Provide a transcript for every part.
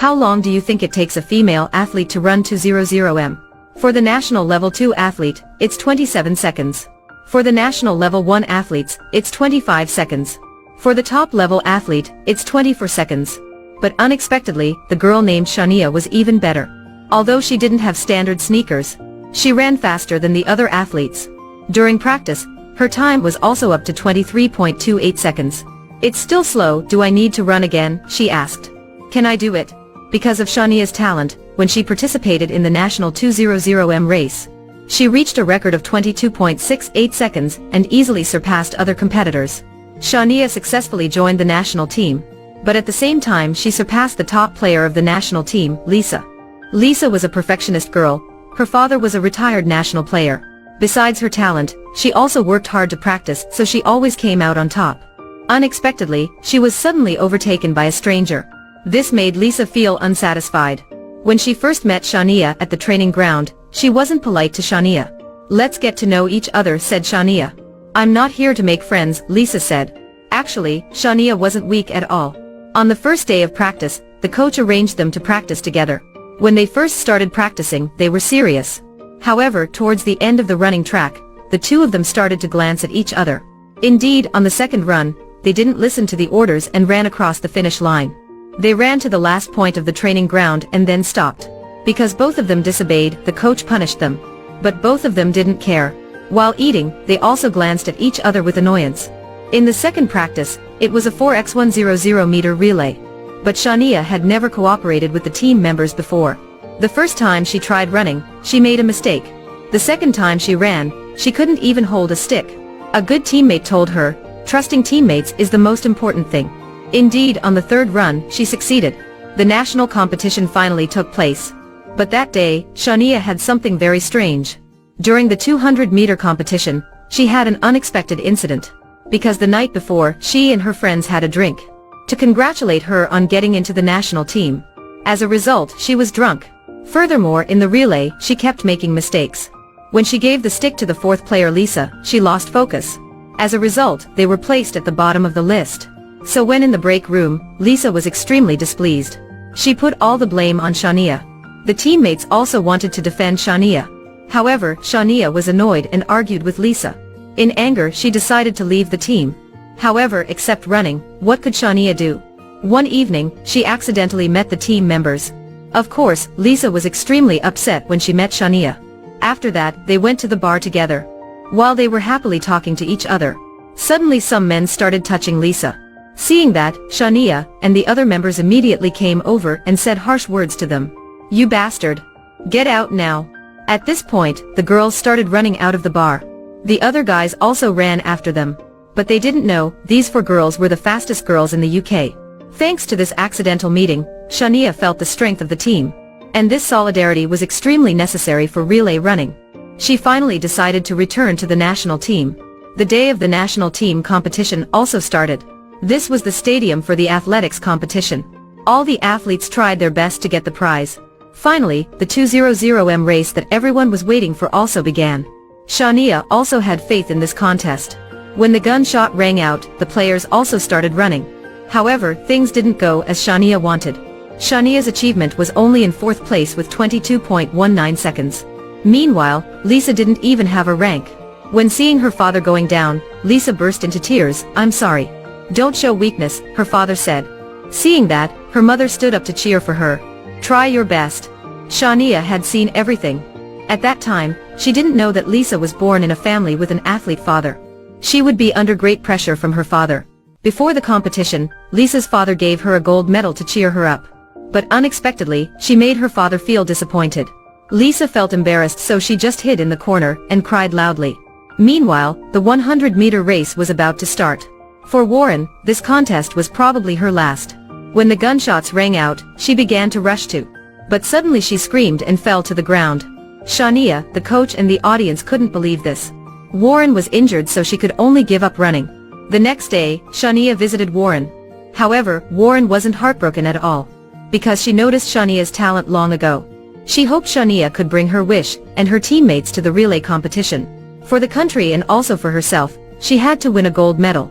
How long do you think it takes a female athlete to run 200 m? For the national level 2 athlete, it's 27 seconds. For the national level 1 athletes, it's 25 seconds. For the top level athlete, it's 24 seconds. But unexpectedly, the girl named Shania was even better. Although she didn't have standard sneakers, she ran faster than the other athletes. During practice, her time was also up to 23.28 seconds. It's still slow, do I need to run again? She asked. Can I do it? Because of Shania's talent, when she participated in the national 200 m race, she reached a record of 22.68 seconds and easily surpassed other competitors. Shania successfully joined the national team, but at the same time she surpassed the top player of the national team, Lisa. Lisa was a perfectionist girl. Her father was a retired national player. Besides her talent, she also worked hard to practice, so she always came out on top. Unexpectedly, she was suddenly overtaken by a stranger. This made Lisa feel unsatisfied. When she first met Shania at the training ground, she wasn't polite to Shania. Let's get to know each other, said Shania. I'm not here to make friends, Lisa said. Actually, Shania wasn't weak at all. On the first day of practice, the coach arranged them to practice together. When they first started practicing, they were serious. However, towards the end of the running track, the two of them started to glance at each other. Indeed, on the second run, they didn't listen to the orders and ran across the finish line. They ran to the last point of the training ground and then stopped. Because both of them disobeyed, the coach punished them. But both of them didn't care. While eating, they also glanced at each other with annoyance. In the second practice, it was a 4x100 meter relay. But Shania had never cooperated with the team members before. The first time she tried running, she made a mistake. The second time she ran, she couldn't even hold a stick. A good teammate told her, trusting teammates is the most important thing. Indeed, on the third run, she succeeded. The national competition finally took place. But that day, Shania had something very strange. During the 200-meter competition, she had an unexpected incident. Because the night before, she and her friends had a drink to congratulate her on getting into the national team. As a result, she was drunk. Furthermore, in the relay, she kept making mistakes. When she gave the stick to the fourth player Lisa, she lost focus. As a result, they were placed at the bottom of the list. So when in the break room, Lisa was extremely displeased. She put all the blame on Shania. The teammates also wanted to defend Shania. However, Shania was annoyed and argued with Lisa. In anger, she decided to leave the team. However, except running, what could Shania do? One evening, she accidentally met the team members. Of course, Lisa was extremely upset when she met Shania. After that, they went to the bar together. While they were happily talking to each other, suddenly some men started touching Lisa. Seeing that, Shania and the other members immediately came over and said harsh words to them. You bastard! Get out now! At this point, the girls started running out of the bar. The other guys also ran after them. But they didn't know, these 4 girls were the fastest girls in the UK. Thanks to this accidental meeting, Shania felt the strength of the team. And this solidarity was extremely necessary for relay running. She finally decided to return to the national team. The day of the national team competition also started. This was the stadium for the athletics competition. All the athletes tried their best to get the prize. Finally, the 200 m race that everyone was waiting for also began. Shania also had faith in this contest. When the gunshot rang out, the players also started running. However, things didn't go as Shania wanted. Shania's achievement was only in 4th place with 22.19 seconds. Meanwhile, Lisa didn't even have a rank. When seeing her father going down, Lisa burst into tears. I'm sorry. Don't show weakness, her father said. Seeing that, her mother stood up to cheer for her. Try your best. Shania had seen everything. At that time, she didn't know that Lisa was born in a family with an athlete father. She would be under great pressure from her father. Before the competition, Lisa's father gave her a gold medal to cheer her up. But unexpectedly, she made her father feel disappointed. Lisa felt embarrassed, so she just hid in the corner and cried loudly. Meanwhile, the 100-meter race was about to start. For Warren, this contest was probably her last. When the gunshots rang out, she began to rush to. But suddenly she screamed and fell to the ground. Shania, the coach and the audience couldn't believe this. Warren was injured, so she could only give up running. The next day, Shania visited Warren. However, Warren wasn't heartbroken at all. Because she noticed Shania's talent long ago. She hoped Shania could bring her wish and her teammates to the relay competition. For the country and also for herself, she had to win a gold medal.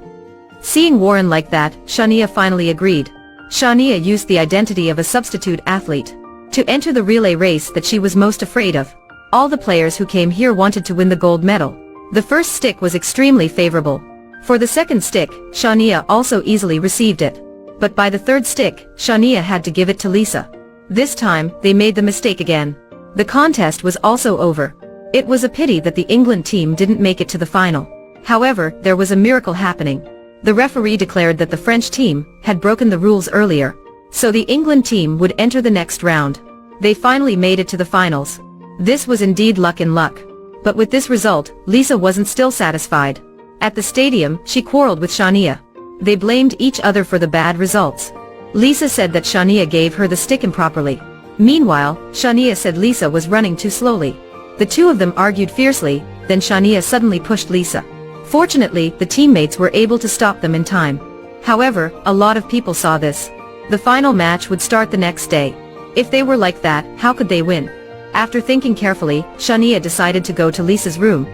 Seeing Warren like that, Shania finally agreed. Ksania used the identity of a substitute athlete to enter the relay race that she was most afraid of. All the players who came here wanted to win the gold medal. The first stick was extremely favorable. For the second stick, Ksania also easily received it. But by the third stick, Ksania had to give it to Lisa. This time, they made the mistake again. The contest was also over. It was a pity that the England team didn't make it to the final. However, there was a miracle happening. The referee declared that the French team had broken the rules earlier, so the England team would enter the next round. They finally made it to the finals. This was indeed luck in luck. But with this result, Lisa wasn't still satisfied. At the stadium, she quarreled with Ksania. They blamed each other for the bad results. Lisa said that Ksania gave her the stick improperly. Meanwhile, Ksania said Lisa was running too slowly. The two of them argued fiercely, then Ksania suddenly pushed Lisa. Fortunately, the teammates were able to stop them in time. However, a lot of people saw this. The final match would start the next day. If they were like that, how could they win? After thinking carefully, Ksania decided to go to Lisa's room.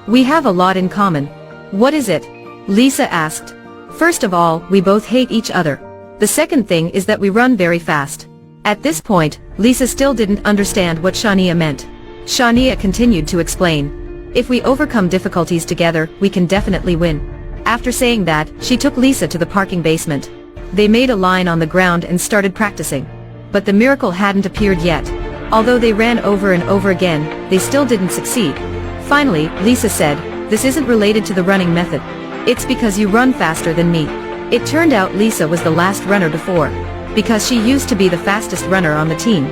We have a lot in common. What is it? Lisa asked. First of all, we both hate each other. The second thing is that we run very fast. At this point, Lisa still didn't understand what Ksania meant. Ksania continued to explain. If we overcome difficulties together, we can definitely win. After saying that, she took Lisa to the parking basement. They made a line on the ground and started practicing. But the miracle hadn't appeared yet. Although they ran over and over again, they still didn't succeed. Finally, Lisa said, "This isn't related to the running method. It's because you run faster than me." It turned out Lisa was the last runner before, because she used to be the fastest runner on the team.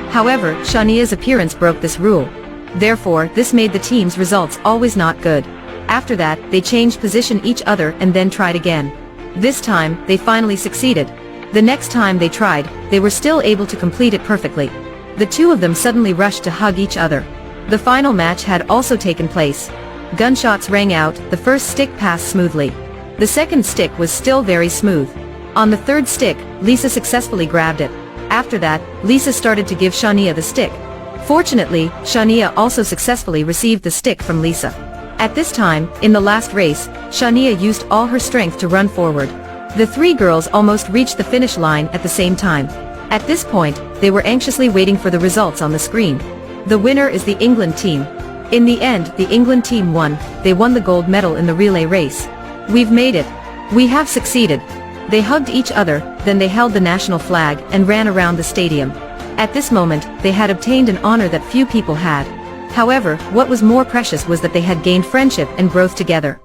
However, Ksania's appearance broke this rule. Therefore, this made the team's results always not good. After that, they changed position each other and then tried again. This time, they finally succeeded. The next time they tried, they were still able to complete it perfectly. The two of them suddenly rushed to hug each other. The final match had also taken place. Gunshots rang out, the first stick passed smoothly. The second stick was still very smooth. On the third stick, Lisa successfully grabbed it. After that, Lisa started to give Ksania the stick. Fortunately, Ksania also successfully received the stick from Lisa. At this time, in the last race, Ksania used all her strength to run forward. The three girls almost reached the finish line at the same time. At this point, they were anxiously waiting for the results on the screen. The winner is the England team. In the end, the England team won. They won the gold medal in the relay race. We've made it. We have succeeded. They hugged each other, then they held the national flag and ran around the stadium. At this moment, they had obtained an honor that few people had. However, what was more precious was that they had gained friendship and growth together.